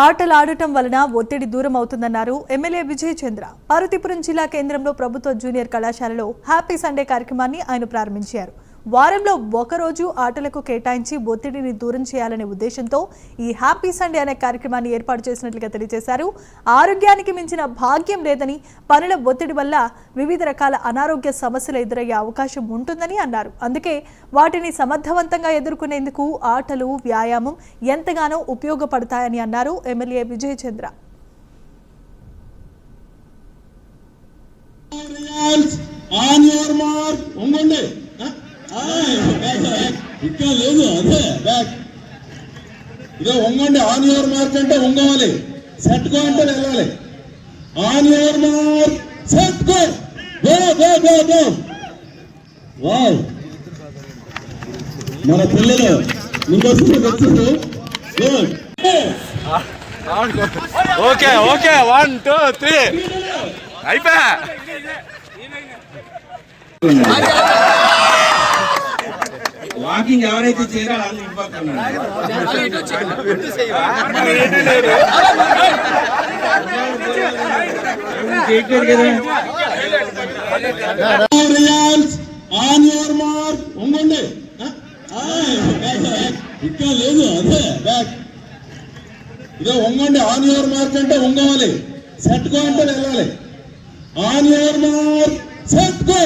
ఆటలు ఆడటం వలన ఒత్తిడి దూరం అవుతుందన్నారు ఎమ్మెల్యే విజయ్ చంద్ర. పార్వతీపురం జిల్లా కేంద్రంలో ప్రభుత్వ జూనియర్ కళాశాలలో హ్యాపీ సండే కార్యక్రమాన్ని ఆయన ప్రారంభించారు. వారంలో ఒకరోజు ఆటలకు కేటాయించి ఒత్తిడిని దూరం చేయాలనే ఉద్దేశంతో ఈ హ్యాపీ సండే అనే కార్యక్రమాన్ని ఏర్పాటు చేసినట్లుగా తెలియజేశారు. ఆరోగ్యానికి మించిన భాగ్యం లేదని, పనుల ఒత్తిడి వల్ల వివిధ రకాల అనారోగ్య సమస్యలు ఎదురయ్యే అవకాశం ఉంటుందని అన్నారు. అందుకే వాటిని సమర్థవంతంగా ఎదుర్కొనేందుకు ఆటలు, వ్యాయామం ఎంతగానో ఉపయోగపడతాయని అన్నారు ఎమ్మెల్యే విజయ్ చంద్ర. ఇక్కడ లేదు అదే బ్యాక్ ఇదే వంగండి. ఆన్ యువర్ మార్క్ అంటే వంగవాలి, సెట్ గో అంటే వెళ్ళాలి. On your mark set go go go go go. Wow, మన పిల్లలు ముందు వచ్చారు. గుడ్. ఓకే ఓకే 1 2 3 అయిపోయా. వాకింగ్ ఎవరైతే చేయాలో వాళ్ళు ఆన్ యువర్ మార్క్ వంగండి. ఇక్కడ లేదు అదే బ్యాక్ ఇదే వంగండి. ఆన్ యువర్ మార్క్ అంటే వంగవాలి, సెట్ గో అంటే వెళ్ళాలి. On your mark set go.